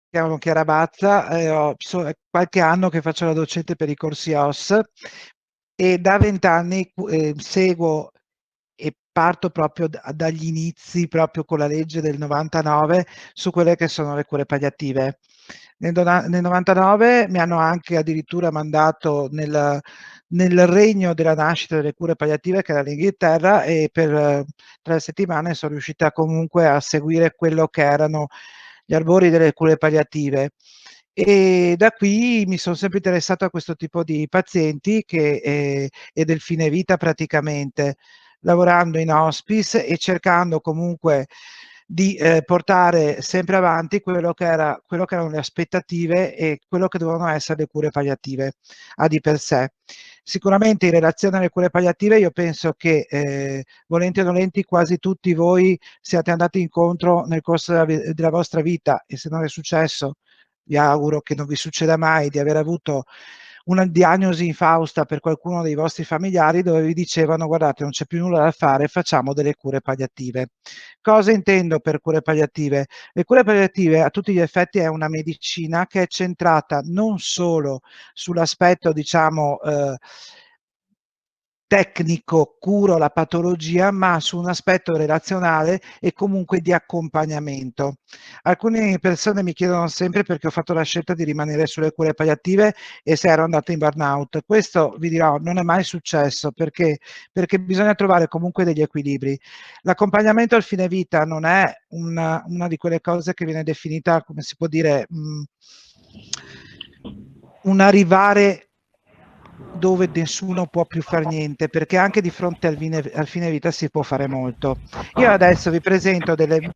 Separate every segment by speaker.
Speaker 1: chiamo Chiara Bazza, è qualche anno che faccio la docente per i corsi OS e da 20 anni seguo e parto proprio dagli inizi, proprio con la legge del 99, su quelle che sono le cure palliative. Nel 99 mi hanno anche addirittura mandato nel regno della nascita delle cure palliative, che era l'Inghilterra, e per 3 settimane sono riuscita comunque a seguire quello che erano gli albori delle cure palliative. E da qui mi sono sempre interessato a questo tipo di pazienti e del fine vita praticamente, lavorando in hospice e cercando comunque di portare sempre avanti quello che erano le aspettative e quello che dovevano essere le cure palliative a di per sé. Sicuramente in relazione alle cure palliative io penso che volenti o nolenti quasi tutti voi siate andati incontro nel corso della vostra vita, e se non è successo vi auguro che non vi succeda mai, di aver avuto una diagnosi infausta per qualcuno dei vostri familiari dove vi dicevano: guardate, non c'è più nulla da fare, facciamo delle cure palliative. Cosa intendo per cure palliative? Le cure palliative a tutti gli effetti è una medicina che è centrata non solo sull'aspetto, diciamo, tecnico, curo la patologia, ma su un aspetto relazionale e comunque di accompagnamento. Alcune persone mi chiedono sempre perché ho fatto la scelta di rimanere sulle cure palliative e se ero andata in burnout. Questo vi dirò, non è mai successo perché bisogna trovare comunque degli equilibri. L'accompagnamento al fine vita non è una di quelle cose che viene definita, come si può dire, un arrivare dove nessuno può più fare niente, perché anche di fronte al fine vita si può fare molto. Io adesso vi presento delle...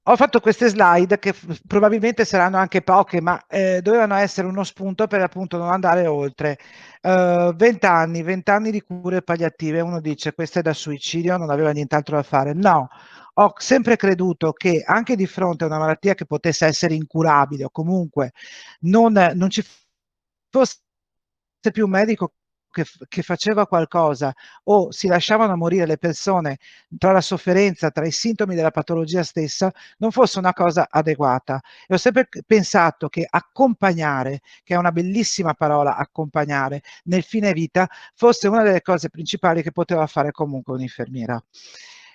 Speaker 1: Ho fatto queste slide che probabilmente saranno anche poche, ma dovevano essere uno spunto per appunto non andare oltre. 20 anni, 20 anni di cure palliative, uno dice questo è da suicidio, non aveva nient'altro da fare. No, ho sempre creduto che anche di fronte a una malattia che potesse essere incurabile o comunque non ci fosse più un medico che faceva qualcosa o si lasciavano morire le persone tra la sofferenza, tra i sintomi della patologia stessa, non fosse una cosa adeguata. E ho sempre pensato che accompagnare, che è una bellissima parola, accompagnare nel fine vita, fosse una delle cose principali che poteva fare comunque un'infermiera.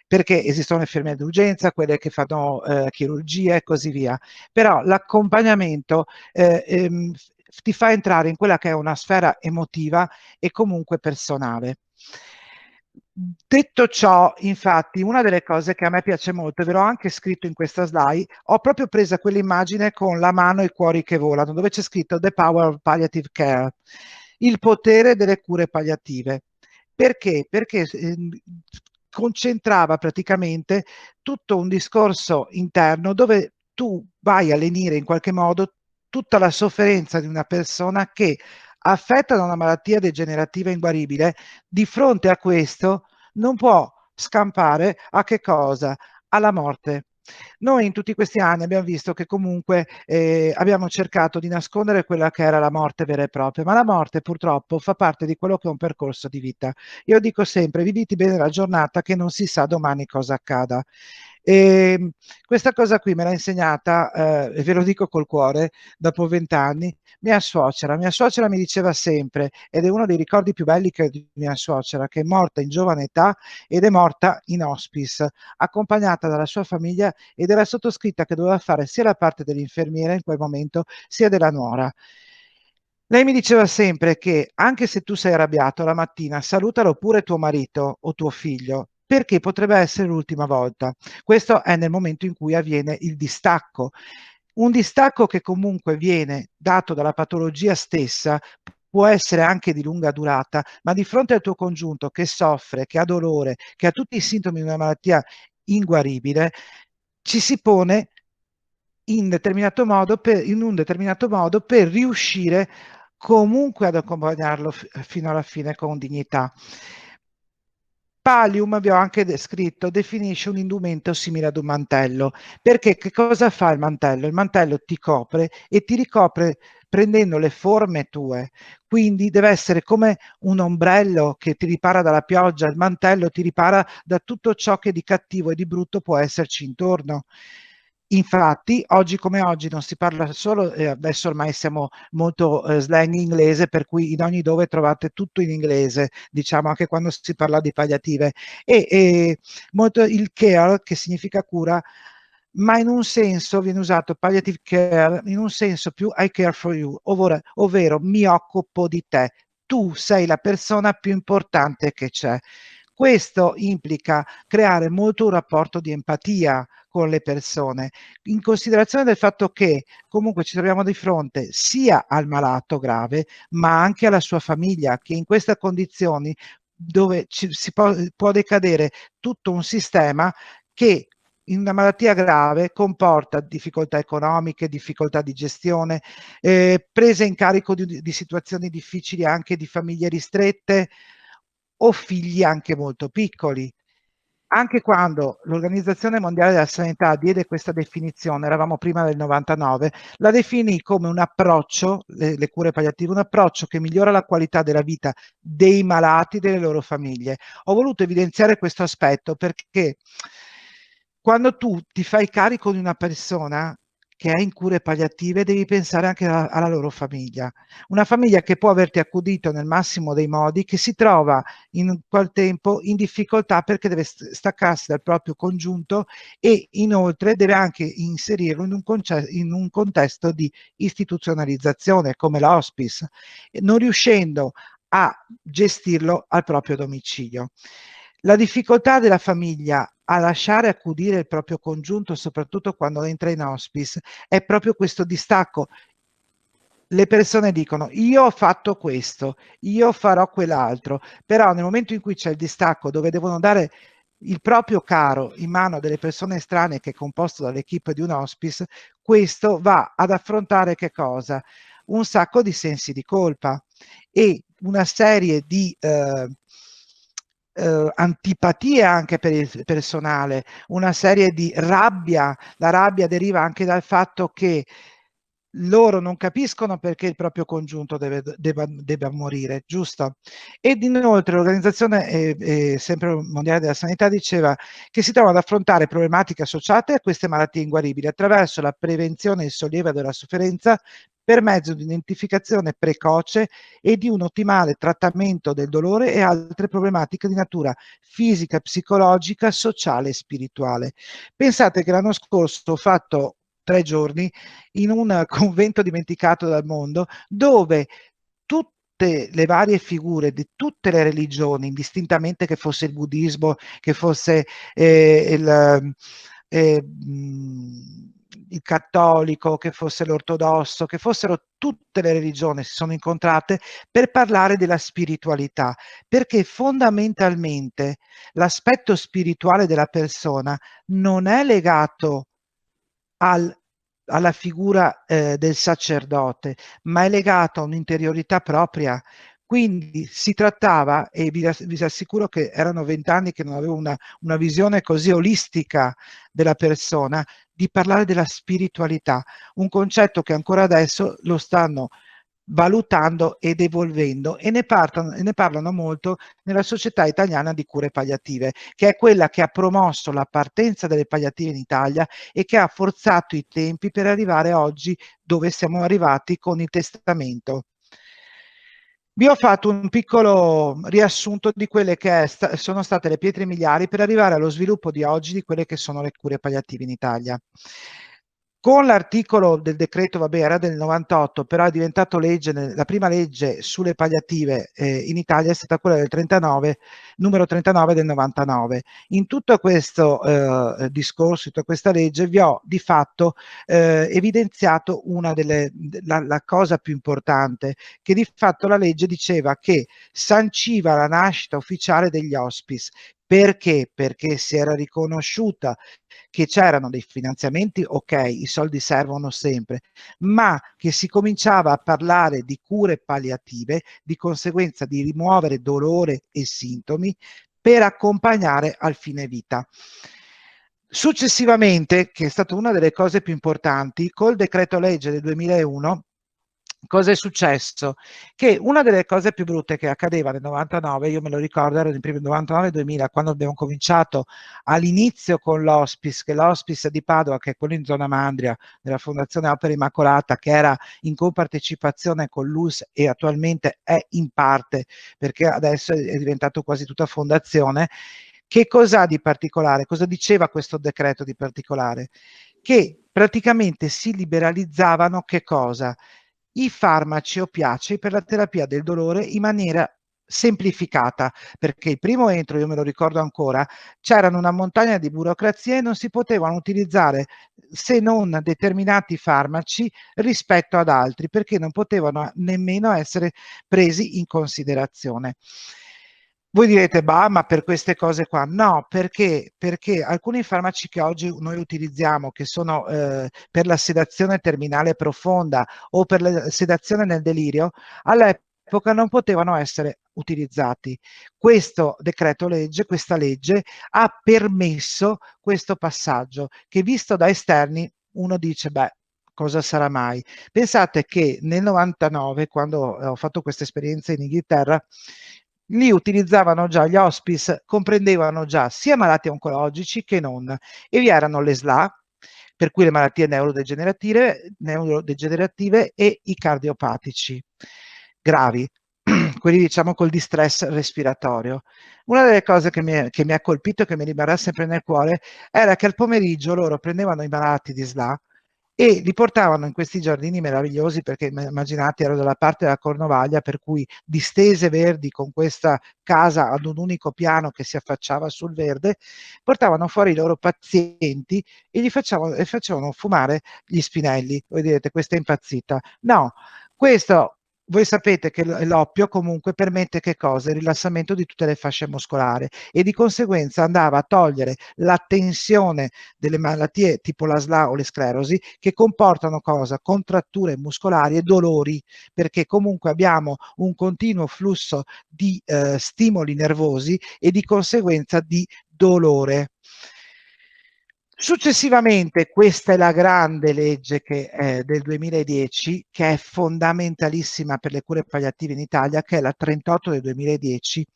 Speaker 1: Perché esistono infermiere d'urgenza, quelle che fanno chirurgia e così via. Però l'accompagnamento ti fa entrare in quella che è una sfera emotiva e comunque personale. Detto ciò, infatti, una delle cose che a me piace molto, e ve l'ho anche scritto in questa slide, ho proprio preso quell'immagine con la mano e i cuori che volano, dove c'è scritto The Power of Palliative Care, il potere delle cure palliative. Perché? Perché concentrava praticamente tutto un discorso interno dove tu vai a lenire in qualche modo tutta la sofferenza di una persona che, affetta da una malattia degenerativa inguaribile, di fronte a questo non può scampare a che cosa? Alla morte. Noi in tutti questi anni abbiamo visto che comunque abbiamo cercato di nascondere quella che era la morte vera e propria, ma la morte purtroppo fa parte di quello che è un percorso di vita. Io dico sempre, viviti bene la giornata che non si sa domani cosa accada. E questa cosa qui me l'ha insegnata, e ve lo dico col cuore, dopo 20 anni, mia suocera. Mia suocera mi diceva sempre, ed è uno dei ricordi più belli che ho di mia suocera, che è morta in giovane età ed è morta in hospice, accompagnata dalla sua famiglia ed era sottoscritta che doveva fare sia la parte dell'infermiera in quel momento, sia della nuora. Lei mi diceva sempre che anche se tu sei arrabbiato la mattina, salutalo pure tuo marito o tuo figlio, perché potrebbe essere l'ultima volta. Questo è nel momento in cui avviene il distacco. Un distacco che comunque viene dato dalla patologia stessa, può essere anche di lunga durata, ma di fronte al tuo congiunto che soffre, che ha dolore, che ha tutti i sintomi di una malattia inguaribile, ci si pone in un determinato modo per riuscire comunque ad accompagnarlo fino alla fine con dignità. Pallium, abbiamo anche descritto, definisce un indumento simile ad un mantello. Perché che cosa fa il mantello? Il mantello ti copre e ti ricopre prendendo le forme tue. Quindi deve essere come un ombrello che ti ripara dalla pioggia, il mantello ti ripara da tutto ciò che di cattivo e di brutto può esserci intorno. Infatti, oggi come oggi non si parla solo, adesso ormai siamo molto slang inglese, per cui in ogni dove trovate tutto in inglese, diciamo anche quando si parla di palliative, e molto il care, che significa cura, ma in un senso viene usato palliative care, in un senso più I care for you, ovvero mi occupo di te, tu sei la persona più importante che c'è. Questo implica creare molto un rapporto di empatia con le persone, in considerazione del fatto che comunque ci troviamo di fronte sia al malato grave, ma anche alla sua famiglia, che in queste condizioni dove può decadere tutto un sistema che in una malattia grave comporta difficoltà economiche, difficoltà di gestione, presa in carico di situazioni difficili anche di famiglie ristrette o figli anche molto piccoli. Anche quando l'Organizzazione Mondiale della Sanità diede questa definizione, eravamo prima del 99, la definì come un approccio, le cure palliative, un approccio che migliora la qualità della vita dei malati e delle loro famiglie. Ho voluto evidenziare questo aspetto perché quando tu ti fai carico di una persona che è in cure palliative, devi pensare anche alla loro famiglia. Una famiglia che può averti accudito nel massimo dei modi, che si trova in quel tempo in difficoltà perché deve staccarsi dal proprio congiunto e inoltre deve anche inserirlo in un contesto di istituzionalizzazione come l'hospice, non riuscendo a gestirlo al proprio domicilio. La difficoltà della famiglia a lasciare accudire il proprio congiunto, soprattutto quando entra in hospice, è proprio questo distacco. Le persone dicono io ho fatto questo, io farò quell'altro, però nel momento in cui c'è il distacco dove devono dare il proprio caro in mano a delle persone estranee che è composto dall'equipe di un hospice, questo va ad affrontare che cosa? Un sacco di sensi di colpa e una serie di antipatie anche per il personale, una serie di rabbia. La rabbia deriva anche dal fatto che loro non capiscono perché il proprio congiunto debba morire, giusto? Ed inoltre l'Organizzazione sempre Mondiale della Sanità diceva che si trovano ad affrontare problematiche associate a queste malattie inguaribili attraverso la prevenzione e il sollievo della sofferenza per mezzo di identificazione precoce e di un ottimale trattamento del dolore e altre problematiche di natura fisica, psicologica, sociale e spirituale. Pensate che l'anno scorso ho fatto 3 giorni in un convento dimenticato dal mondo dove tutte le varie figure di tutte le religioni, indistintamente che fosse il buddismo, che fosse eh, il cattolico, che fosse l'ortodosso, che fossero tutte le religioni, si sono incontrate per parlare della spiritualità, perché fondamentalmente l'aspetto spirituale della persona non è legato al alla figura del sacerdote, ma è legato a un'interiorità propria. Quindi si trattava, e vi assicuro che erano 20 anni che non avevo una visione così olistica della persona, di parlare della spiritualità, un concetto che ancora adesso lo stanno valutando ed evolvendo e ne parlano molto nella Società Italiana di Cure Palliative, che è quella che ha promosso la partenza delle palliative in Italia e che ha forzato i tempi per arrivare oggi dove siamo arrivati con il testamento. Vi ho fatto un piccolo riassunto di quelle che sono state le pietre miliari per arrivare allo sviluppo di oggi di quelle che sono le cure palliative in Italia. Con l'articolo del decreto, vabbè, era del 98, però è diventato legge, la prima legge sulle palliative in Italia è stata quella del 39, numero 39 del 99. In tutto questo discorso, in tutta questa legge, vi ho di fatto evidenziato la cosa più importante, che di fatto la legge diceva che sanciva la nascita ufficiale degli hospice. Perché? Perché si era riconosciuta che c'erano dei finanziamenti, ok, i soldi servono sempre, ma che si cominciava a parlare di cure palliative, di conseguenza di rimuovere dolore e sintomi per accompagnare al fine vita. Successivamente, che è stata una delle cose più importanti, col decreto legge del 2001 Cosa è successo? Che una delle cose più brutte che accadeva nel 99, io me lo ricordo, era nel primo 99-2000, quando abbiamo cominciato all'inizio con l'hospice, che l'hospice di Padova, che è quello in zona Mandria, della Fondazione Opera Immacolata, che era in compartecipazione con l'ULSS e attualmente è in parte, perché adesso è diventato quasi tutta fondazione. Che cosa ha di particolare? Cosa diceva questo decreto di particolare? Che praticamente si liberalizzavano che cosa? I farmaci oppiacei per la terapia del dolore in maniera semplificata, perché il primo entro, io me lo ricordo ancora, c'erano una montagna di burocrazia e non si potevano utilizzare se non determinati farmaci rispetto ad altri, perché non potevano nemmeno essere presi in considerazione. Voi direte, bah, ma per queste cose qua? No, perché alcuni farmaci che oggi noi utilizziamo, che sono per la sedazione terminale profonda o per la sedazione nel delirio, all'epoca non potevano essere utilizzati. Questo decreto legge, questa legge, ha permesso questo passaggio, che visto da esterni uno dice, beh, cosa sarà mai? Pensate che nel 99, quando ho fatto questa esperienza in Inghilterra, lì utilizzavano già gli hospice, comprendevano già sia malati oncologici che non, e vi erano le SLA, per cui le malattie neurodegenerative e i cardiopatici gravi, quelli diciamo col distress respiratorio. Una delle cose che mi ha colpito e che mi rimarrà sempre nel cuore era che al pomeriggio loro prendevano i malati di SLA e li portavano in questi giardini meravigliosi, perché immaginate ero dalla parte della Cornovaglia, per cui distese verdi con questa casa ad un unico piano che si affacciava sul verde, portavano fuori i loro pazienti e e facevano fumare gli spinelli. Voi direte, questa è impazzita. No, questo voi sapete che l'oppio comunque permette che cosa? Il rilassamento di tutte le fasce muscolari e di conseguenza andava a togliere la tensione delle malattie tipo la SLA o le sclerosi, che comportano cosa? Contratture muscolari e dolori, perché comunque abbiamo un continuo flusso di stimoli nervosi e di conseguenza di dolore. Successivamente, questa è la grande legge del 2010, che è fondamentalissima per le cure palliative in Italia, che è la 38 del 2010,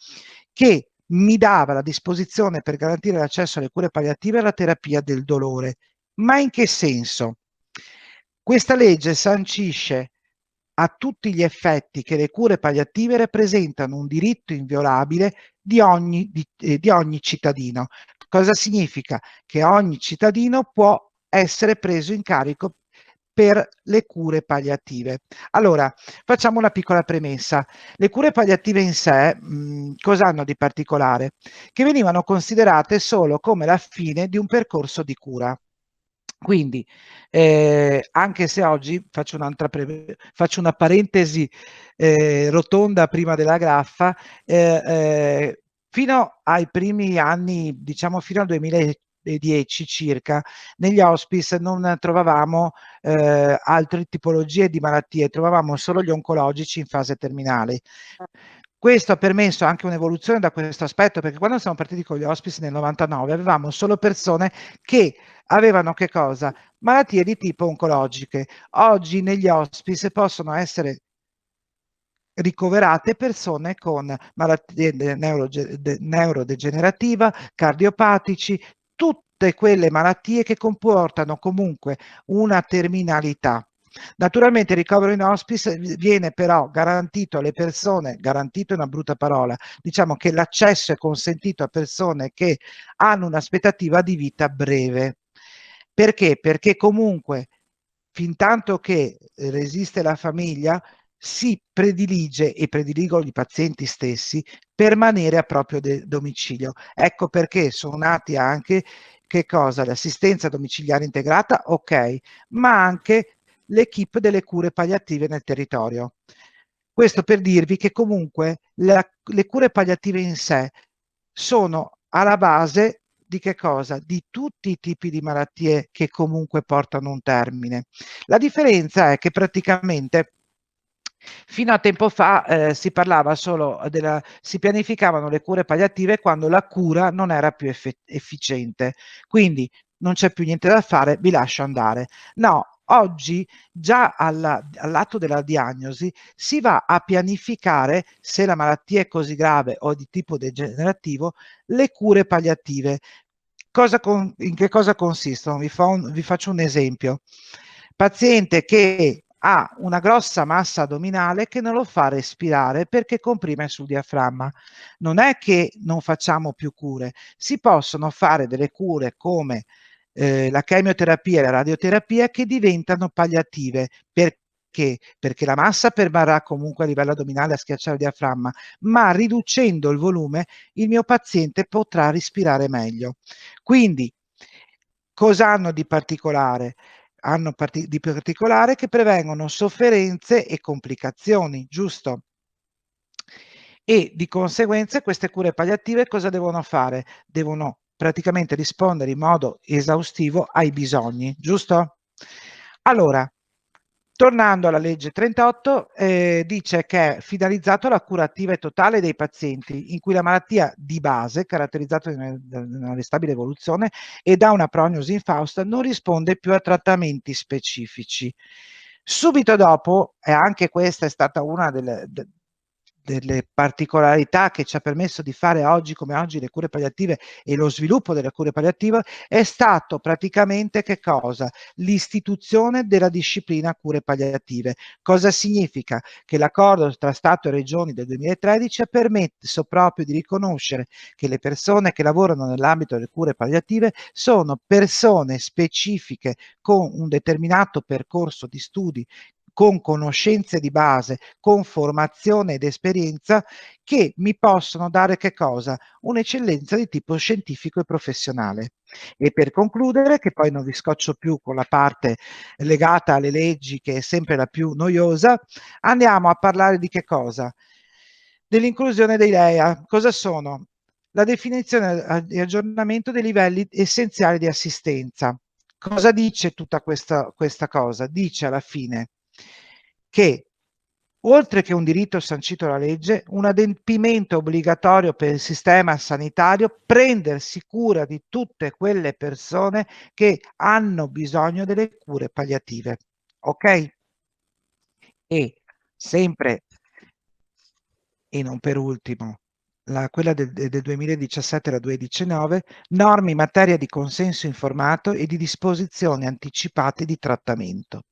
Speaker 1: che mi dava la disposizione per garantire l'accesso alle cure palliative e alla terapia del dolore. Ma in che senso? Questa legge sancisce a tutti gli effetti che le cure palliative rappresentano un diritto inviolabile di ogni cittadino. Cosa significa? Che ogni cittadino può essere preso in carico per le cure palliative. Allora, facciamo una piccola premessa. Le cure palliative in sé, cosa hanno di particolare? Che venivano considerate solo come la fine di un percorso di cura. Quindi, anche se oggi faccio una parentesi rotonda prima della graffa, fino ai primi anni, diciamo fino al 2010 circa, negli hospice non trovavamo altre tipologie di malattie, trovavamo solo gli oncologici in fase terminale. Questo ha permesso anche un'evoluzione da questo aspetto, perché quando siamo partiti con gli hospice nel 99 avevamo solo persone che avevano che cosa? Malattie di tipo oncologiche. Oggi negli hospice possono essere ricoverate persone con malattie neurodegenerativa, cardiopatici, tutte quelle malattie che comportano comunque una terminalità. Naturalmente il ricovero in hospice viene però garantito alle persone, garantito è una brutta parola, diciamo che l'accesso è consentito a persone che hanno un'aspettativa di vita breve. Perché? Perché comunque fin tanto che resiste la famiglia, si predilige, e prediligono i pazienti stessi, permanere a proprio domicilio. Ecco perché sono nati anche che cosa? L'assistenza domiciliare integrata, ok, ma anche l'equipe delle cure palliative nel territorio. Questo per dirvi che comunque le cure palliative in sé sono alla base di che cosa? Di tutti i tipi di malattie che comunque portano un termine. La differenza è che praticamente fino a tempo fa si parlava solo si pianificavano le cure palliative quando la cura non era più efficiente. Quindi non c'è più niente da fare, vi lascio andare. No, Oggi, già all'atto della diagnosi, si va a pianificare, se la malattia è così grave o di tipo degenerativo, le cure palliative. In che cosa consistono? Vi faccio un esempio. Paziente che ha una grossa massa addominale che non lo fa respirare perché comprime sul diaframma. Non è che non facciamo più cure, si possono fare delle cure come la chemioterapia e la radioterapia che diventano palliative. Perché? Perché la massa permarrà comunque a livello addominale a schiacciare il diaframma, ma riducendo il volume il mio paziente potrà respirare meglio. Quindi, cosa hanno di particolare? Hanno di particolare che prevengono sofferenze e complicazioni, giusto? E di conseguenza queste cure palliative cosa devono fare? Devono praticamente rispondere in modo esaustivo ai bisogni, giusto? Allora, tornando alla legge 38, dice che è finalizzato alla cura attiva e totale dei pazienti in cui la malattia di base, caratterizzata da una stabile evoluzione e da una prognosi infausta, non risponde più a trattamenti specifici. Subito dopo, e anche questa è stata una delle particolarità che ci ha permesso di fare oggi come oggi le cure palliative e lo sviluppo delle cure palliative, è stato praticamente che cosa? L'istituzione della disciplina cure palliative. Cosa significa? Che l'accordo tra Stato e Regioni del 2013 ha permesso proprio di riconoscere che le persone che lavorano nell'ambito delle cure palliative sono persone specifiche con un determinato percorso di studi, con conoscenze di base, con formazione ed esperienza che mi possono dare che cosa? Un'eccellenza di tipo scientifico e professionale. E per concludere, che poi non vi scoccio più con la parte legata alle leggi, che è sempre la più noiosa, andiamo a parlare di che cosa? Dell'inclusione dei LEA. Cosa sono? La definizione e aggiornamento dei livelli essenziali di assistenza. Cosa dice tutta questa cosa? Dice alla fine che oltre che un diritto sancito dalla legge, un adempimento obbligatorio per il sistema sanitario prendersi cura di tutte quelle persone che hanno bisogno delle cure palliative. Ok? E sempre, e non per ultimo, quella del 2017, la 219, norme in materia di consenso informato e di disposizioni anticipate di trattamento.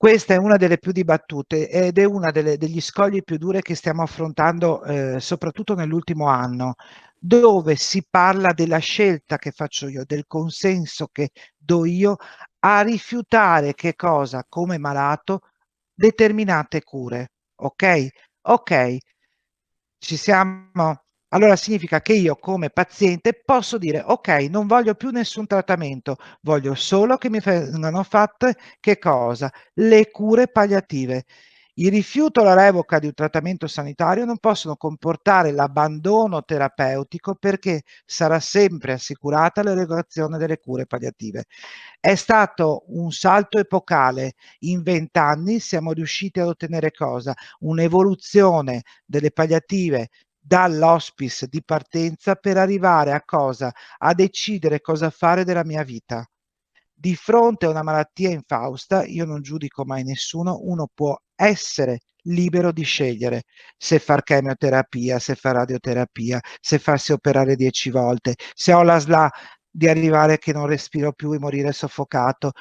Speaker 1: Questa è una delle più dibattute ed è una degli scogli più dure che stiamo affrontando, soprattutto nell'ultimo anno, dove si parla della scelta che faccio io, del consenso che do io a rifiutare che cosa, come malato, determinate cure. Ok? Ok, ci siamo? Allora significa che io come paziente posso dire ok, non voglio più nessun trattamento, voglio solo che mi vengano fatte che cosa? Le cure palliative. Il rifiuto o la revoca di un trattamento sanitario non possono comportare l'abbandono terapeutico perché sarà sempre assicurata l'erogazione delle cure palliative. È stato un salto epocale. In 20 anni siamo riusciti ad ottenere cosa? Un'evoluzione delle palliative dall'hospice di partenza per arrivare a cosa? A decidere cosa fare della mia vita. Di fronte a una malattia infausta, io non giudico mai nessuno, uno può essere libero di scegliere se far chemioterapia, se far radioterapia, se farsi operare 10 volte, se ho la SLA di arrivare che non respiro più e morire soffocato,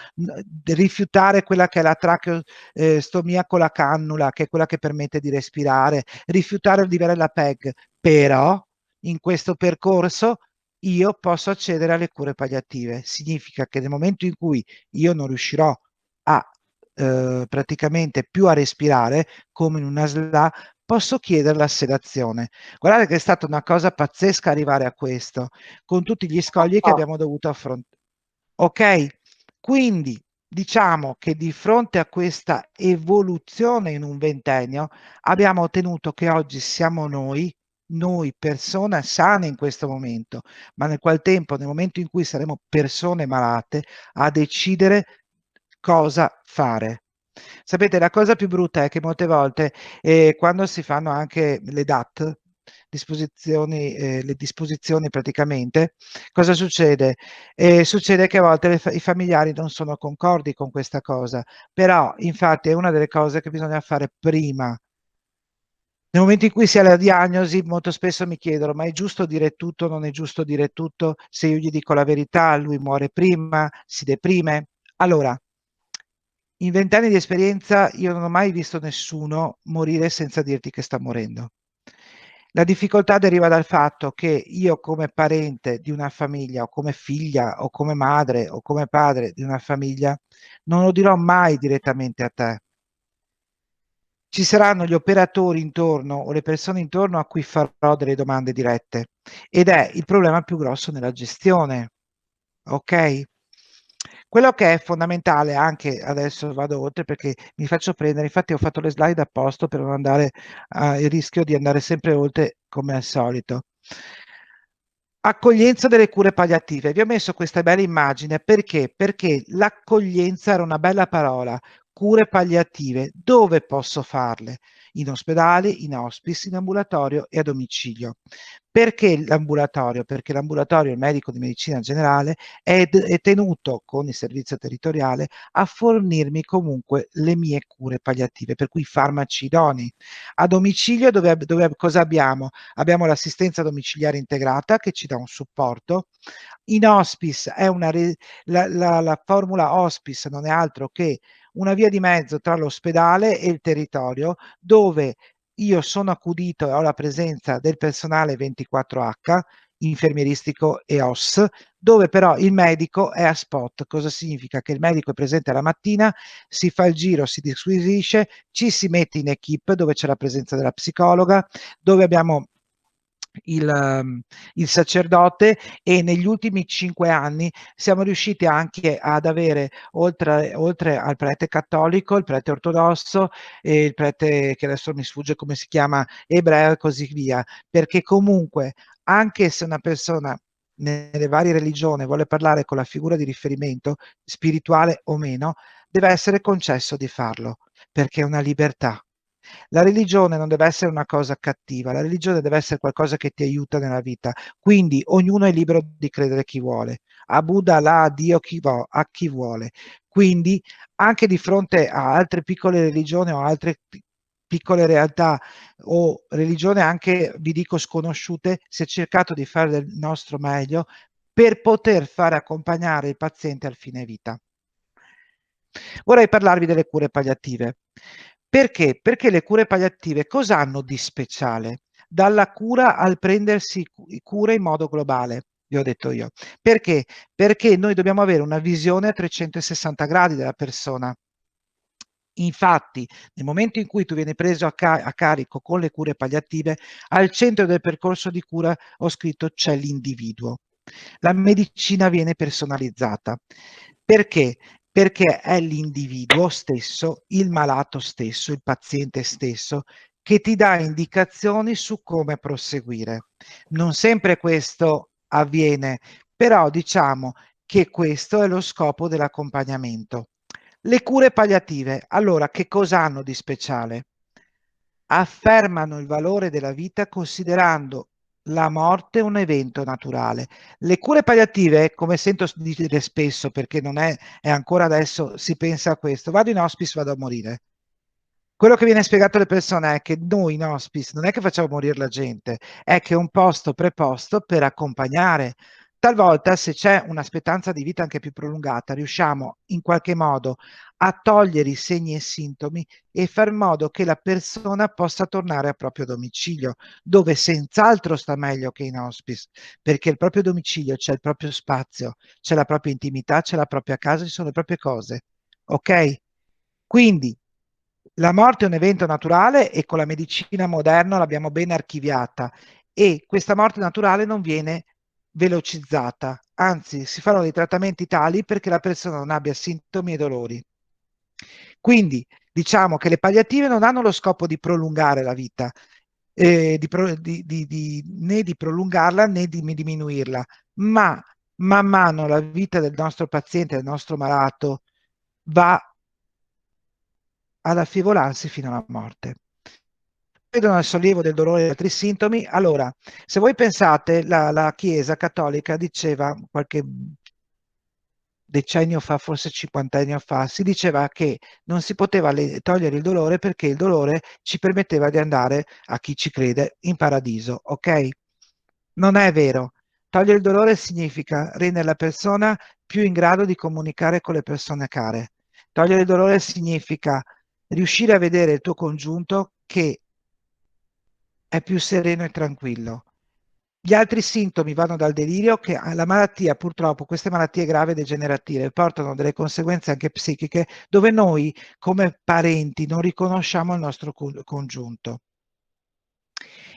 Speaker 1: rifiutare quella che è la tracheostomia con la cannula, che è quella che permette di respirare, rifiutare di avere la PEG, però in questo percorso io posso accedere alle cure palliative. Significa che nel momento in cui io non riuscirò a praticamente più a respirare, come in una SLA, posso chiedere la sedazione. Guardate che è stata una cosa pazzesca arrivare a questo, con tutti gli scogli che abbiamo dovuto affrontare. Ok? Quindi diciamo che di fronte a questa evoluzione in un ventennio abbiamo ottenuto che oggi siamo noi persone sane in questo momento, ma nel qual tempo, nel momento in cui saremo persone malate, a decidere cosa fare. Sapete, la cosa più brutta è che molte volte, quando si fanno anche le DAT, le disposizioni praticamente, cosa succede? Succede che a volte i familiari non sono concordi con questa cosa, però infatti è una delle cose che bisogna fare prima. Nel momento in cui si ha la diagnosi, molto spesso mi chiedono: ma è giusto dire tutto? Non è giusto dire tutto? Se io gli dico la verità, lui muore prima, si deprime. Allora, in 20 anni di esperienza io non ho mai visto nessuno morire senza dirti che sta morendo. La difficoltà deriva dal fatto che io come parente di una famiglia o come figlia o come madre o come padre di una famiglia non lo dirò mai direttamente a te. Ci saranno gli operatori intorno o le persone intorno a cui farò delle domande dirette ed è il problema più grosso nella gestione, ok? Quello che è fondamentale anche, adesso vado oltre perché mi faccio prendere, infatti ho fatto le slide a posto per non andare il rischio di andare sempre oltre come al solito. Accoglienza delle cure palliative. Vi ho messo questa bella immagine perché? Perché l'accoglienza era una bella parola. Cure palliative, dove posso farle? In ospedale, in hospice, in ambulatorio e a domicilio. Perché l'ambulatorio? Perché l'ambulatorio, il medico di medicina generale, è tenuto con il servizio territoriale a fornirmi comunque le mie cure palliative, per cui farmaci idonei. A domicilio cosa abbiamo? Abbiamo l'assistenza domiciliare integrata che ci dà un supporto. In hospice è la formula hospice non è altro che una via di mezzo tra l'ospedale e il territorio dove io sono accudito e ho la presenza del personale 24H, infermieristico e OS, dove però il medico è a spot. Cosa significa? Che il medico è presente la mattina, si fa il giro, si disquisisce, ci si mette in equipe dove c'è la presenza della psicologa, dove abbiamo il sacerdote e negli ultimi 5 anni siamo riusciti anche ad avere, oltre al prete cattolico, il prete ortodosso e il prete che adesso mi sfugge come si chiama, ebreo e così via, perché comunque anche se una persona nelle varie religioni vuole parlare con la figura di riferimento, spirituale o meno, deve essere concesso di farlo, perché è una libertà. La religione non deve essere una cosa cattiva, la religione deve essere qualcosa che ti aiuta nella vita. Quindi ognuno è libero di credere chi vuole. A Buddha, Allah, a Dio, a chi vuole. Quindi anche di fronte a altre piccole religioni o altre piccole realtà o religioni anche, vi dico, sconosciute, si è cercato di fare del nostro meglio per poter fare accompagnare il paziente al fine vita. Vorrei parlarvi delle cure palliative. Perché? Perché le cure palliative cosa hanno di speciale? Dalla cura al prendersi cura in modo globale, vi ho detto io. Perché? Perché noi dobbiamo avere una visione a 360 gradi della persona. Infatti, nel momento in cui tu vieni preso a carico con le cure palliative, al centro del percorso di cura ho scritto c'è l'individuo. La medicina viene personalizzata. Perché? Perché è l'individuo stesso, il malato stesso, il paziente stesso, che ti dà indicazioni su come proseguire. Non sempre questo avviene, però diciamo che questo è lo scopo dell'accompagnamento. Le cure palliative, allora, che cosa hanno di speciale? Affermano il valore della vita considerando la morte un evento naturale. Le cure palliative, come sento dire spesso, perché non è ancora adesso si pensa a questo, vado in hospice, vado a morire. Quello che viene spiegato alle persone è che noi in hospice non è che facciamo morire la gente, è che è un posto preposto per accompagnare. Talvolta, se c'è un'aspettanza di vita anche più prolungata, riusciamo in qualche modo a togliere i segni e sintomi e far in modo che la persona possa tornare al proprio domicilio, dove senz'altro sta meglio che in hospice, perché il proprio domicilio c'è il proprio spazio, c'è la propria intimità, c'è la propria casa, ci sono le proprie cose. Ok? Quindi la morte è un evento naturale e con la medicina moderna l'abbiamo ben archiviata e questa morte naturale non viene velocizzata, anzi si fanno dei trattamenti tali perché la persona non abbia sintomi e dolori. Quindi diciamo che le palliative non hanno lo scopo di prolungare la vita, né di prolungarla né di diminuirla, ma man mano la vita del nostro paziente, del nostro malato, va ad affievolarsi fino alla morte. vedono il sollievo del dolore e altri sintomi. Allora, se voi pensate, la Chiesa cattolica diceva qualche decennio fa, forse 50 anni fa, si diceva che non si poteva togliere il dolore perché il dolore ci permetteva di andare, a chi ci crede, in paradiso, ok? Non è vero. Togliere il dolore significa rendere la persona più in grado di comunicare con le persone care. Togliere il dolore significa riuscire a vedere il tuo congiunto che è più sereno e tranquillo. Gli altri sintomi vanno dal delirio che alla malattia, purtroppo, queste malattie gravi e degenerative portano delle conseguenze anche psichiche dove noi come parenti non riconosciamo il nostro congiunto.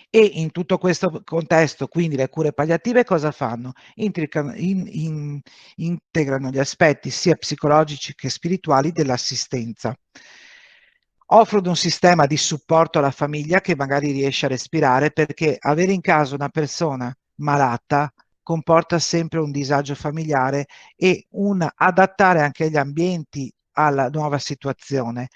Speaker 1: E in tutto questo contesto, quindi le cure palliative cosa fanno? Integrano gli aspetti sia psicologici che spirituali dell'assistenza. Offrono un sistema di supporto alla famiglia che magari riesce a respirare perché avere in casa una persona malata comporta sempre un disagio familiare e un adattare anche gli ambienti alla nuova situazione.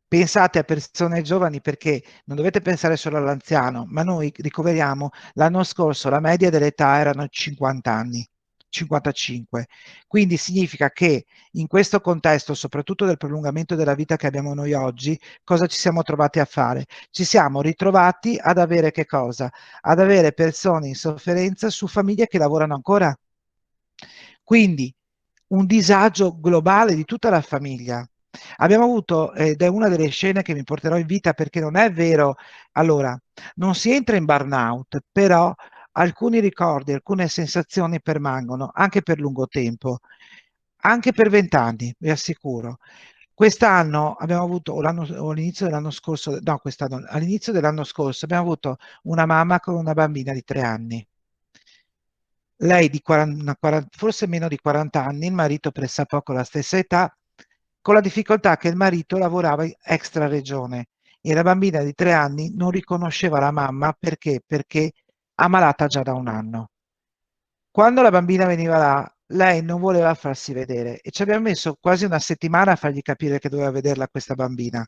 Speaker 1: Pensate a persone giovani perché non dovete pensare solo all'anziano, ma noi ricoveriamo l'anno scorso la media dell'età erano 50 anni, 55. Quindi significa che in questo contesto, soprattutto del prolungamento della vita che abbiamo noi oggi, cosa ci siamo trovati a fare? Ci siamo ritrovati ad avere che cosa? Ad avere persone in sofferenza su famiglie che lavorano ancora. Quindi un disagio globale di tutta la famiglia. Abbiamo avuto, ed è una delle scene che mi porterò in vita perché non è vero, allora, non si entra in burnout, però alcuni ricordi, alcune sensazioni permangono anche per lungo tempo, anche per 20 anni, vi assicuro. Quest'anno abbiamo avuto, o all'inizio dell'anno scorso, no, quest'anno, all'inizio dell'anno scorso abbiamo avuto una mamma con una bambina di 3 anni. Lei di 40, forse meno di 40 anni, il marito pressappoco la stessa età, con la difficoltà che il marito lavorava extra regione e la bambina di 3 anni non riconosceva la mamma perché? Perché ammalata già da un anno. Quando la bambina veniva là, lei non voleva farsi vedere e ci abbiamo messo quasi una settimana a fargli capire che doveva vederla questa bambina.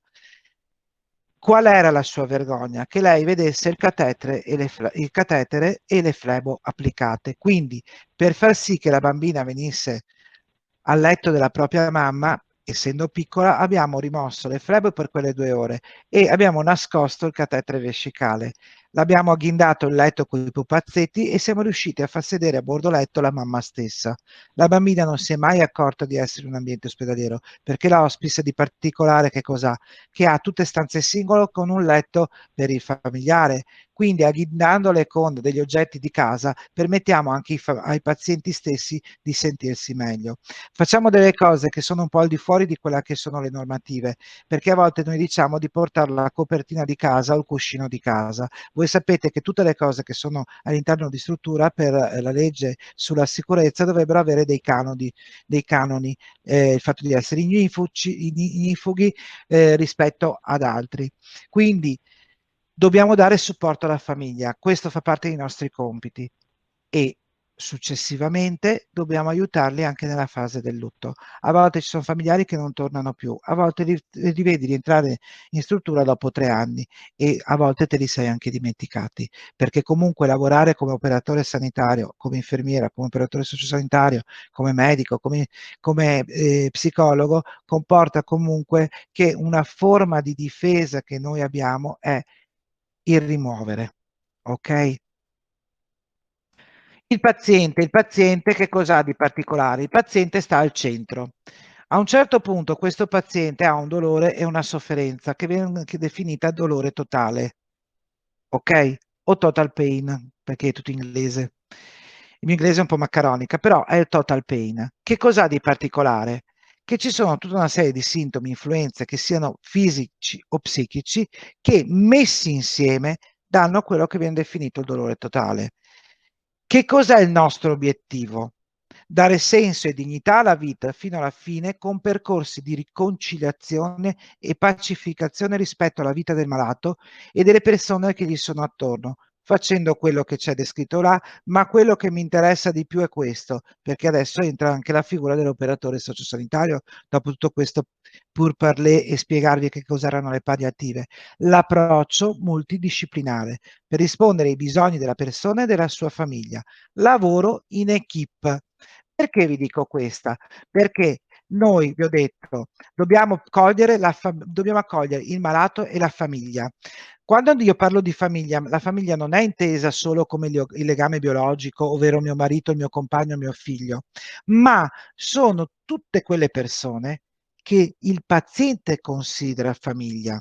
Speaker 1: Qual era la sua vergogna? Che lei vedesse il catetere e le flebo applicate. Quindi, per far sì che la bambina venisse al letto della propria mamma, essendo piccola, abbiamo rimosso le flebo per quelle 2 ore e abbiamo nascosto il catetere vescicale. L'abbiamo agghindato il letto con i pupazzetti e siamo riusciti a far sedere a bordo letto la mamma stessa. La bambina non si è mai accorta di essere in un ambiente ospedaliero perché l'hospice di particolare che cos'ha? Che ha tutte stanze singole con un letto per il familiare. Quindi agghindandole con degli oggetti di casa permettiamo anche ai pazienti stessi di sentirsi meglio. Facciamo delle cose che sono un po' al di fuori di quelle che sono le normative, perché a volte noi diciamo di portare la copertina di casa o il cuscino di casa. Voi sapete che tutte le cose che sono all'interno di struttura per la legge sulla sicurezza dovrebbero avere dei canoni, il fatto di essere ignifughi rispetto ad altri. Quindi dobbiamo dare supporto alla famiglia, questo fa parte dei nostri compiti e successivamente dobbiamo aiutarli anche nella fase del lutto. A volte ci sono familiari che non tornano più, a volte li vedi rientrare in struttura dopo 3 anni e a volte te li sei anche dimenticati, perché comunque lavorare come operatore sanitario, come infermiera, come operatore sociosanitario, come medico, come psicologo, comporta comunque che una forma di difesa che noi abbiamo è il rimuovere, ok? Il paziente che cosa ha di particolare? Il paziente sta al centro. A un certo punto questo paziente ha un dolore e una sofferenza che viene anche definita dolore totale, ok? O total pain, perché è tutto in inglese. Il mio inglese è un po' maccaronica, però è il total pain. Che cosa ha di particolare? Che ci sono tutta una serie di sintomi, influenze, che siano fisici o psichici, che messi insieme danno quello che viene definito il dolore totale. Che cos'è il nostro obiettivo? Dare senso e dignità alla vita fino alla fine con percorsi di riconciliazione e pacificazione rispetto alla vita del malato e delle persone che gli sono attorno, facendo quello che c'è descritto là, ma quello che mi interessa di più è questo, perché adesso entra anche la figura dell'operatore sociosanitario, dopo tutto questo pur parler e spiegarvi che cos'erano le palliative. L'approccio multidisciplinare per rispondere ai bisogni della persona e della sua famiglia. Lavoro in equipe. Perché vi dico questa? Perché noi, vi ho detto, dobbiamo accogliere il malato e la famiglia. Quando io parlo di famiglia, la famiglia non è intesa solo come il legame biologico, ovvero mio marito, il mio compagno, mio figlio, ma sono tutte quelle persone che il paziente considera famiglia.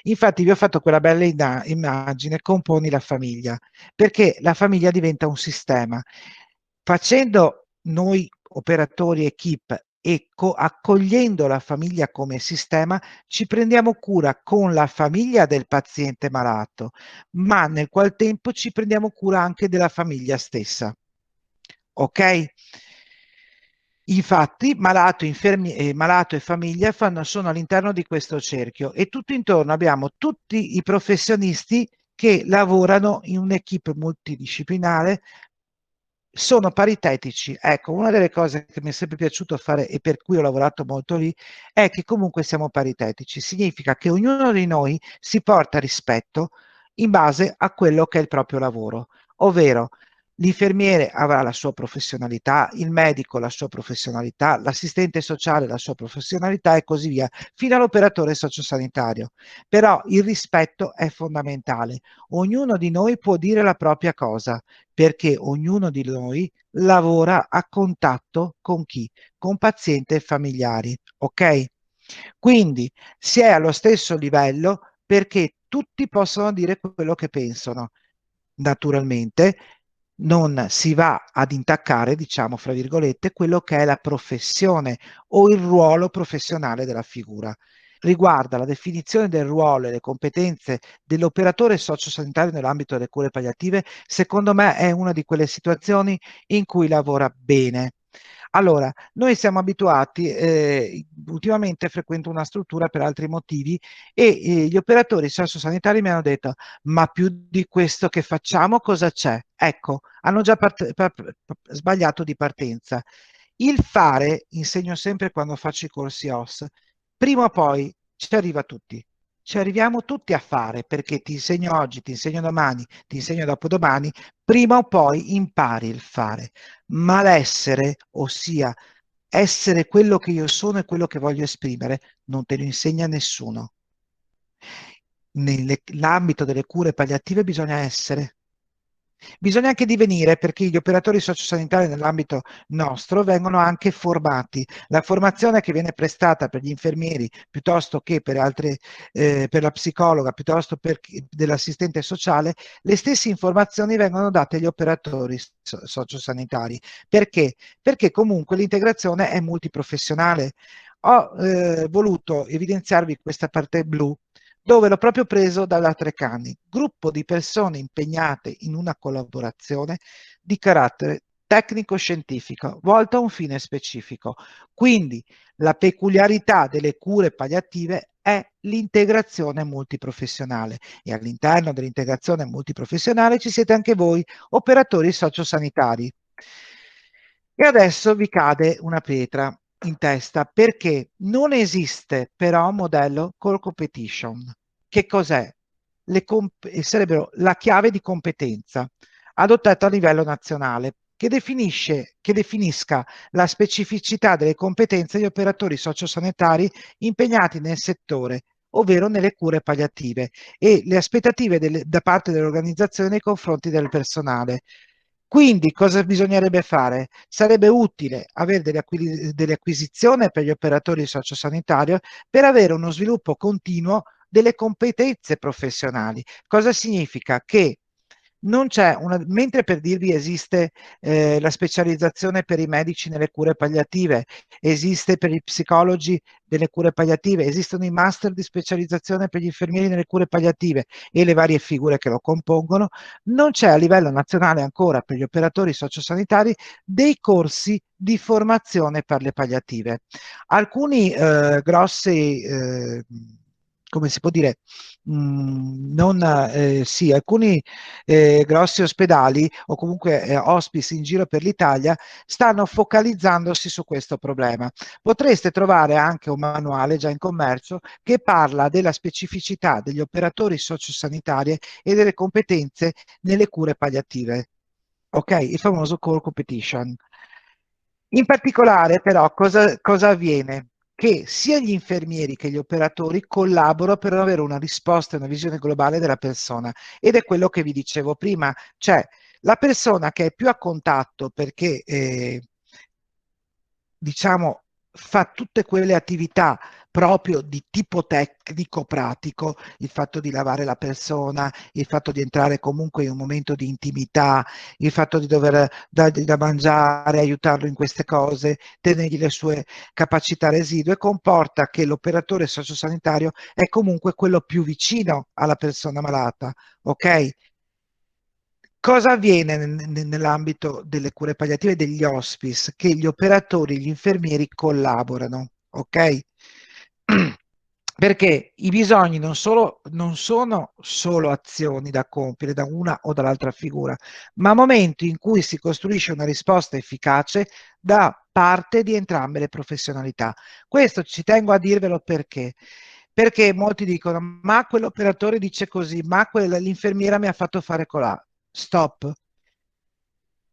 Speaker 1: Infatti vi ho fatto quella bella immagine, componi la famiglia, perché la famiglia diventa un sistema. Facendo noi operatori equip e accogliendo la famiglia come sistema, ci prendiamo cura con la famiglia del paziente malato, ma nel qual tempo ci prendiamo cura anche della famiglia stessa. Ok? Infatti, malato e famiglia sono all'interno di questo cerchio e tutto intorno abbiamo tutti i professionisti che lavorano in un'equipe multidisciplinare, sono paritetici. Ecco, una delle cose che mi è sempre piaciuto fare e per cui ho lavorato molto lì è che comunque siamo paritetici. Significa che ognuno di noi si porta rispetto in base a quello che è il proprio lavoro, ovvero l'infermiere avrà la sua professionalità, il medico la sua professionalità, l'assistente sociale la sua professionalità e così via, fino all'operatore sociosanitario. Però il rispetto è fondamentale. Ognuno di noi può dire la propria cosa, perché ognuno di noi lavora a contatto con chi? Con pazienti e familiari, ok? Quindi si è allo stesso livello perché tutti possono dire quello che pensano. Naturalmente non si va ad intaccare, diciamo, fra virgolette, quello che è la professione o il ruolo professionale della figura. Riguarda la definizione del ruolo e le competenze dell'operatore sociosanitario nell'ambito delle cure palliative, secondo me è una di quelle situazioni in cui lavora bene. Allora, noi siamo abituati, ultimamente frequento una struttura per altri motivi e gli operatori sociosanitari mi hanno detto, ma più di questo che facciamo cosa c'è? Ecco, hanno già sbagliato di partenza. Il fare, insegno sempre quando faccio i corsi OS, prima o poi ci arriva tutti. Ci arriviamo tutti a fare perché ti insegno oggi, ti insegno domani, ti insegno dopodomani, prima o poi impari il fare. Ma l'essere, ossia essere quello che io sono e quello che voglio esprimere, non te lo insegna nessuno. Nell'ambito delle cure palliative bisogna essere. Bisogna anche divenire perché gli operatori sociosanitari nell'ambito nostro vengono anche formati. La formazione che viene prestata per gli infermieri piuttosto che per altre, per la psicologa, piuttosto per dell'assistente sociale, le stesse informazioni vengono date agli operatori sociosanitari. Perché? Perché comunque l'integrazione è multiprofessionale. Ho voluto evidenziarvi questa parte blu dove l'ho proprio preso dalla Treccani, gruppo di persone impegnate in una collaborazione di carattere tecnico-scientifico, volta a un fine specifico. Quindi la peculiarità delle cure palliative è l'integrazione multiprofessionale e all'interno dell'integrazione multiprofessionale ci siete anche voi, operatori sociosanitari. E adesso vi cade una pietra in testa perché non esiste però un modello core competition. Che cos'è? Sarebbero la chiave di competenza adottata a livello nazionale che definisca la specificità delle competenze degli operatori sociosanitari impegnati nel settore, ovvero nelle cure palliative, e le aspettative da parte dell'organizzazione nei confronti del personale. Quindi cosa bisognerebbe fare? Sarebbe utile avere delle acquisizioni per gli operatori sociosanitari per avere uno sviluppo continuo delle competenze professionali. Cosa significa? Che non c'è una, mentre per dirvi esiste la specializzazione per i medici nelle cure palliative, esiste per i psicologi delle cure palliative, esistono i master di specializzazione per gli infermieri nelle cure palliative e le varie figure che lo compongono, non c'è a livello nazionale ancora per gli operatori sociosanitari dei corsi di formazione per le palliative. Alcuni grossi come si può dire, non, sì, alcuni grossi ospedali o comunque hospice in giro per l'Italia stanno focalizzandosi su questo problema. Potreste trovare anche un manuale già in commercio che parla della specificità degli operatori sociosanitari e delle competenze nelle cure palliative. Ok, il famoso core competition. In particolare, però, cosa avviene? Che sia gli infermieri che gli operatori collaborano per avere una risposta e una visione globale della persona. Ed è quello che vi dicevo prima, cioè la persona che è più a contatto perché diciamo, fa tutte quelle attività proprio di tipo tecnico-pratico, il fatto di lavare la persona, il fatto di entrare comunque in un momento di intimità, il fatto di dover dargli da mangiare, aiutarlo in queste cose, tenergli le sue capacità residue, comporta che l'operatore sociosanitario è comunque quello più vicino alla persona malata, ok? Cosa avviene nell'ambito delle cure palliative e degli hospice? Che gli operatori e gli infermieri collaborano, ok? Perché i bisogni non sono solo azioni da compiere da una o dall'altra figura, ma momenti in cui si costruisce una risposta efficace da parte di entrambe le professionalità. Questo ci tengo a dirvelo perché molti dicono, ma quell'operatore dice così, ma l'infermiera mi ha fatto fare colà. Stop.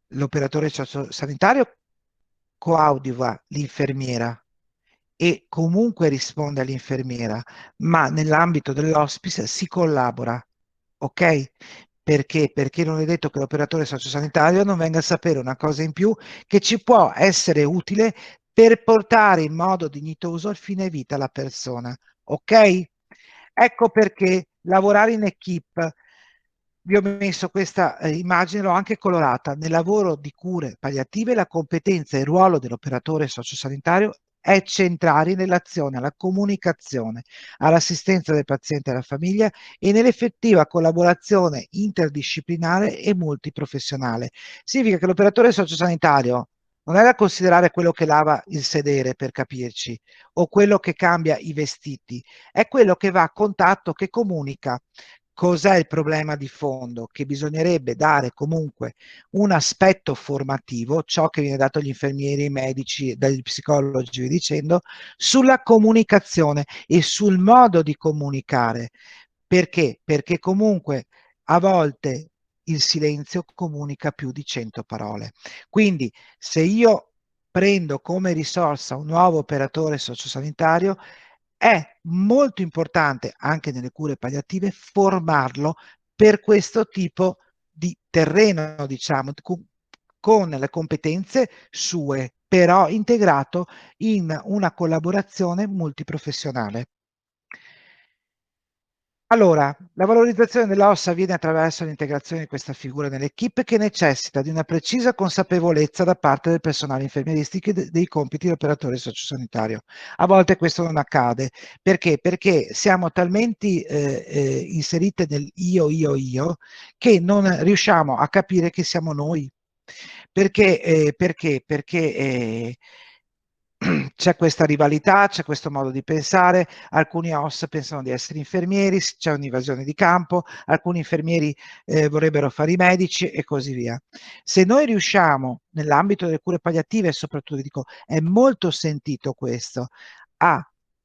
Speaker 1: L'operatore sanitario coadiuva l'infermiera e comunque risponde all'infermiera, ma nell'ambito dell'hospice si collabora, ok? Perché? Perché non è detto che l'operatore sociosanitario non venga a sapere una cosa in più che ci può essere utile per portare in modo dignitoso al fine vita la persona, ok? Ecco perché lavorare in equip, vi ho messo questa immagine, l'ho anche colorata, nel lavoro di cure palliative la competenza e il ruolo dell'operatore sociosanitario è centrale in relazione alla comunicazione, all'assistenza del paziente e alla famiglia e nell'effettiva collaborazione interdisciplinare e multiprofessionale. Significa che l'operatore sociosanitario non è da considerare quello che lava il sedere, per capirci, o quello che cambia i vestiti, è quello che va a contatto, che comunica. Cos'è il problema di fondo? Che bisognerebbe dare comunque un aspetto formativo, ciò che viene dato agli infermieri, ai medici, dagli psicologi, via dicendo, sulla comunicazione e sul modo di comunicare. Perché? Perché comunque a volte il silenzio comunica più di 100 parole. Quindi se io prendo come risorsa un nuovo operatore sociosanitario, è molto importante anche nelle cure palliative formarlo per questo tipo di terreno, diciamo, con le competenze sue, però integrato in una collaborazione multiprofessionale. Allora, la valorizzazione dell'ossa avviene attraverso l'integrazione di questa figura nell'equipe che necessita di una precisa consapevolezza da parte del personale infermieristico dei compiti dell'operatore sociosanitario. A volte questo non accade. Perché? Perché siamo talmente inserite nel io, che non riusciamo a capire che siamo noi. Perché c'è questa rivalità, c'è questo modo di pensare, alcuni OS pensano di essere infermieri, c'è un'invasione di campo, alcuni infermieri vorrebbero fare i medici e così via. Se noi riusciamo, nell'ambito delle cure palliative, e soprattutto dico, è molto sentito questo, a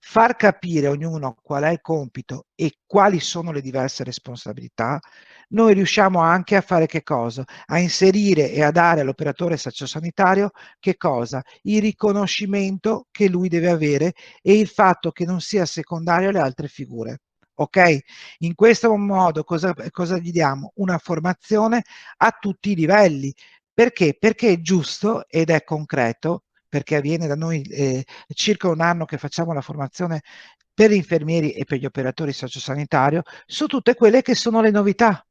Speaker 1: far capire a ognuno qual è il compito e quali sono le diverse responsabilità, noi riusciamo anche a fare che cosa? A inserire e a dare all'operatore sociosanitario che cosa? Il riconoscimento che lui deve avere e il fatto che non sia secondario alle altre figure. Ok? In questo modo cosa gli diamo? Una formazione a tutti i livelli. Perché? Perché è giusto ed è concreto, perché avviene da noi circa un anno che facciamo la formazione per gli infermieri e per gli operatori sociosanitari su tutte quelle che sono le novità.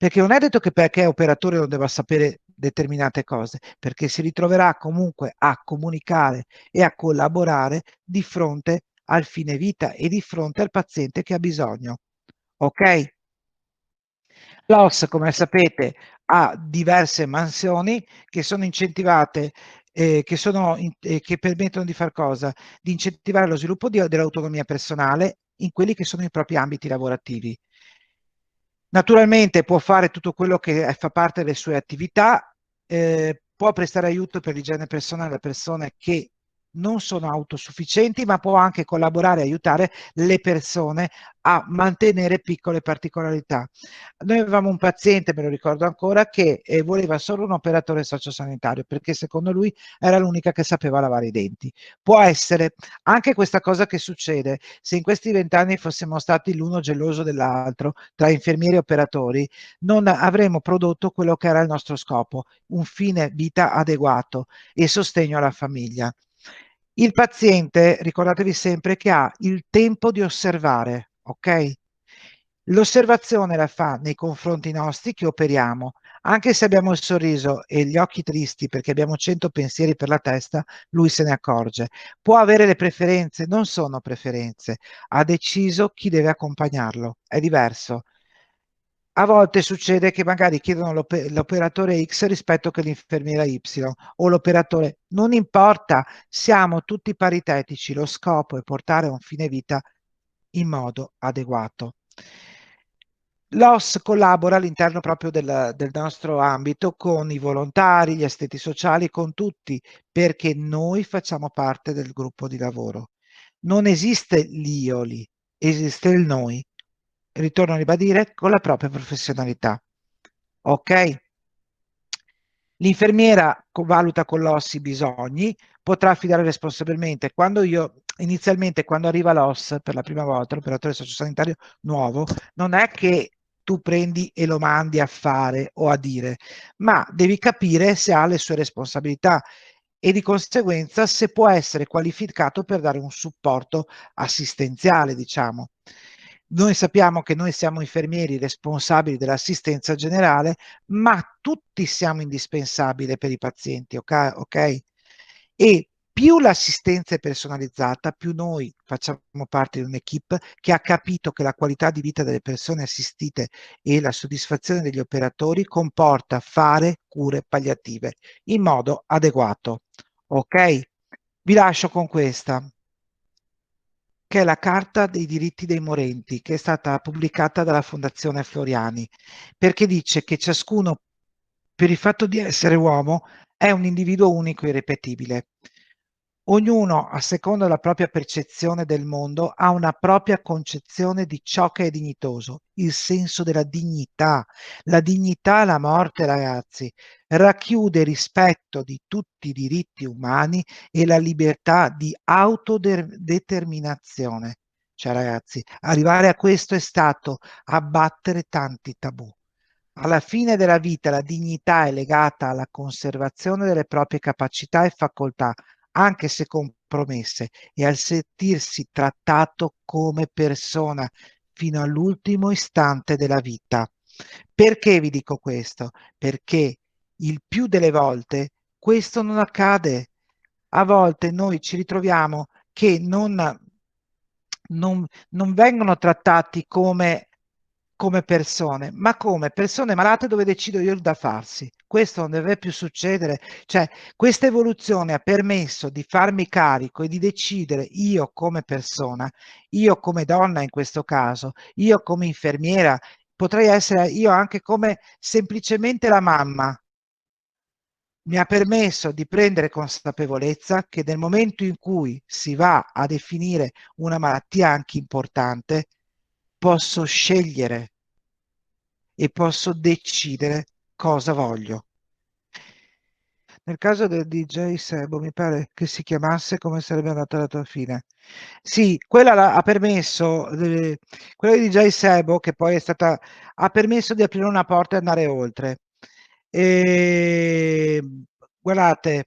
Speaker 1: Perché non è detto che perché è operatore non debba sapere determinate cose, perché si ritroverà comunque a comunicare e a collaborare di fronte al fine vita e di fronte al paziente che ha bisogno. Ok? L'OS, come sapete, ha diverse mansioni che sono incentivate, che permettono di far cosa? Di incentivare lo sviluppo dell'autonomia personale in quelli che sono i propri ambiti lavorativi. Naturalmente può fare tutto quello che fa parte delle sue attività, può prestare aiuto per l'igiene personale alle persone che non sono autosufficienti, ma può anche collaborare e aiutare le persone a mantenere piccole particolarità. Noi avevamo un paziente, me lo ricordo ancora, che voleva solo un operatore sociosanitario perché secondo lui era l'unica che sapeva lavare i denti. Può essere anche questa cosa che succede. Se in questi 20 anni fossimo stati l'uno geloso dell'altro, tra infermieri e operatori, non avremmo prodotto quello che era il nostro scopo, un fine vita adeguato e sostegno alla famiglia. Il paziente, ricordatevi sempre che ha il tempo di osservare, ok? L'osservazione la fa nei confronti nostri che operiamo. Anche se abbiamo il sorriso e gli occhi tristi perché abbiamo 100 pensieri per la testa, lui se ne accorge. Può avere le preferenze, non sono preferenze. Ha deciso chi deve accompagnarlo. È diverso. A volte succede che magari chiedono l'operatore X rispetto che l'infermiera Y o l'operatore. Non importa, siamo tutti paritetici. Lo scopo è portare a un fine vita in modo adeguato. L'OS collabora all'interno proprio del nostro ambito con i volontari, gli assistenti sociali, con tutti, perché noi facciamo parte del gruppo di lavoro. Non esiste l'io lì, esiste il noi. Ritorno a ribadire con la propria professionalità. Ok? L'infermiera valuta con l'OS i bisogni, potrà affidare responsabilmente. Inizialmente, quando arriva l'OS per la prima volta, l'operatore sociosanitario nuovo, non è che tu prendi e lo mandi a fare o a dire, ma devi capire se ha le sue responsabilità e di conseguenza se può essere qualificato per dare un supporto assistenziale, diciamo. Noi sappiamo che noi siamo infermieri responsabili dell'assistenza generale, ma tutti siamo indispensabili per i pazienti, ok? Ok? E più l'assistenza è personalizzata, più noi facciamo parte di un'equipe che ha capito che la qualità di vita delle persone assistite e la soddisfazione degli operatori comporta fare cure palliative in modo adeguato. Ok? Vi lascio con questa, che è la Carta dei diritti dei morenti, che è stata pubblicata dalla Fondazione Floriani, perché dice che ciascuno, per il fatto di essere uomo, è un individuo unico e irripetibile. Ognuno, a seconda della propria percezione del mondo, ha una propria concezione di ciò che è dignitoso, il senso della dignità. La dignità alla morte, ragazzi, racchiude il rispetto di tutti i diritti umani e la libertà di autodeterminazione. Cioè, ragazzi, arrivare a questo è stato abbattere tanti tabù. Alla fine della vita la dignità è legata alla conservazione delle proprie capacità e facoltà, anche se compromesse, e al sentirsi trattato come persona fino all'ultimo istante della vita. Perché vi dico questo? Perché il più delle volte questo non accade. A volte noi ci ritroviamo che non vengono trattati come persone, ma come persone malate dove decido io da farsi. Questo non deve più succedere. Cioè, questa evoluzione ha permesso di farmi carico e di decidere io come persona, io come donna in questo caso, io come infermiera, potrei essere io anche come semplicemente la mamma. Mi ha permesso di prendere consapevolezza che nel momento in cui si va a definire una malattia anche importante, posso scegliere e posso decidere cosa voglio. Nel caso del DJ Sebo, mi pare che si chiamasse come sarebbe andata la tua fine. Sì, ha permesso, quella di DJ Sebo, che poi è stata, ha permesso di aprire una porta e andare oltre. E, guardate,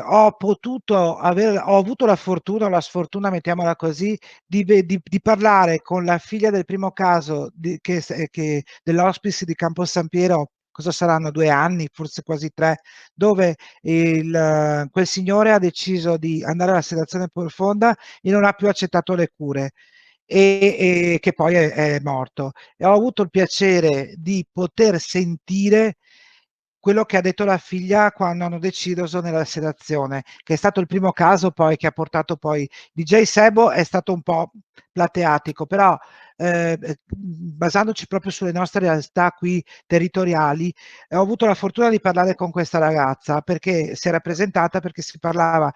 Speaker 1: ho avuto la fortuna o la sfortuna, mettiamola così, di parlare con la figlia del primo caso dell'hospice di Campo San Piero, cosa saranno 2 anni, forse quasi 3, dove quel signore ha deciso di andare alla sedazione profonda e non ha più accettato le cure. E che poi è morto. E ho avuto il piacere di poter sentire quello che ha detto la figlia quando hanno deciso nella sedazione, che è stato il primo caso poi che ha portato poi DJ Sebo è stato un po' plateatico, però basandoci proprio sulle nostre realtà qui territoriali, ho avuto la fortuna di parlare con questa ragazza perché si era presentata perché si parlava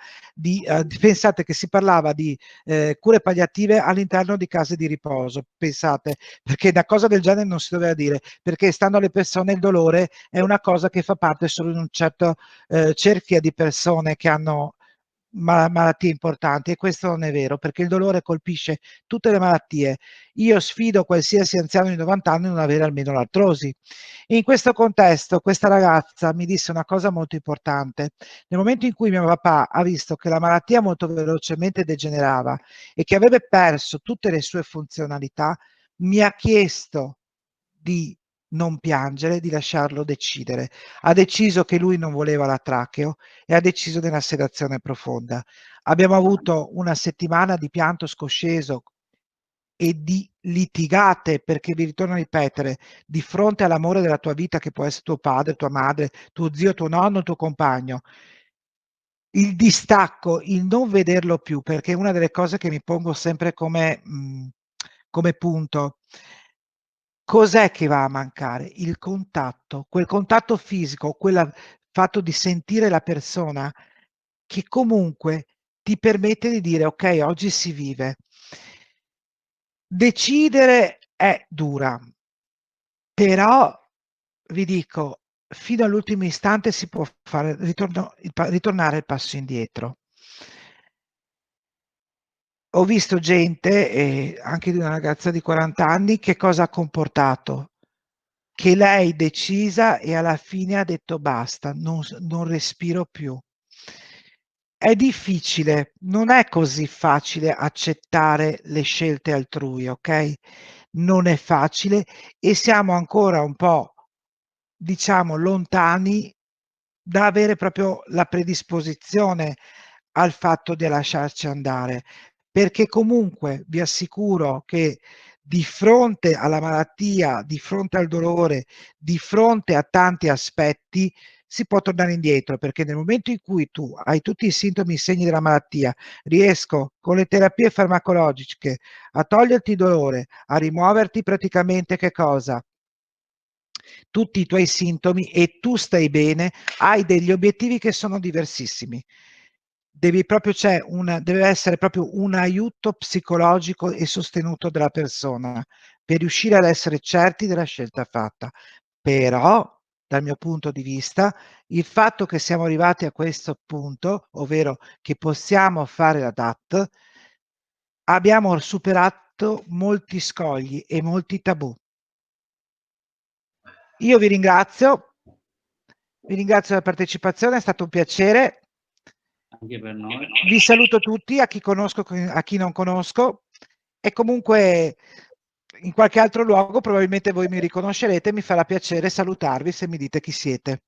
Speaker 1: pensate che si parlava di cure palliative all'interno di case di riposo, pensate, perché una cosa del genere non si doveva dire, perché stando alle persone il dolore è una cosa che fa parte solo di un certo cerchio di persone che hanno malattie importanti, e questo non è vero perché il dolore colpisce tutte le malattie. Io sfido qualsiasi anziano di 90 anni a non avere almeno l'artrosi. In questo contesto questa ragazza mi disse una cosa molto importante: nel momento in cui mio papà ha visto che la malattia molto velocemente degenerava e che aveva perso tutte le sue funzionalità, mi ha chiesto di non piangere, di lasciarlo decidere. Ha deciso che lui non voleva la tracheo e ha deciso della sedazione profonda. Abbiamo avuto una settimana di pianto scosceso e di litigate, perché vi ritorno a ripetere, di fronte all'amore della tua vita, che può essere tuo padre, tua madre, tuo zio, tuo nonno, tuo compagno, il distacco, il non vederlo più, perché è una delle cose che mi pongo sempre come punto. Cos'è che va a mancare? Il contatto, quel contatto fisico, quel fatto di sentire la persona che comunque ti permette di dire ok, oggi si vive. Decidere è dura, però vi dico, fino all'ultimo istante si può fare ritornare il passo indietro. Ho visto gente, anche di una ragazza di 40 anni, che cosa ha comportato? Che lei decisa e alla fine ha detto basta, non respiro più. È difficile, non è così facile accettare le scelte altrui, ok? Non è facile e siamo ancora un po', diciamo, lontani da avere proprio la predisposizione al fatto di lasciarci andare, perché comunque vi assicuro che di fronte alla malattia, di fronte al dolore, di fronte a tanti aspetti, si può tornare indietro, perché nel momento in cui tu hai tutti i sintomi e i segni della malattia, riesco con le terapie farmacologiche a toglierti il dolore, a rimuoverti praticamente che cosa? Tutti i tuoi sintomi e tu stai bene, hai degli obiettivi che sono diversissimi. Deve essere proprio un aiuto psicologico e sostenuto della persona per riuscire ad essere certi della scelta fatta. Però, dal mio punto di vista, il fatto che siamo arrivati a questo punto, ovvero che possiamo fare la DAT, abbiamo superato molti scogli e molti tabù. Io vi ringrazio della partecipazione, è stato un piacere.
Speaker 2: Anche per noi.
Speaker 1: Vi saluto tutti, a chi conosco, a chi non conosco, e comunque in qualche altro luogo probabilmente voi mi riconoscerete, mi farà piacere salutarvi se mi dite chi siete.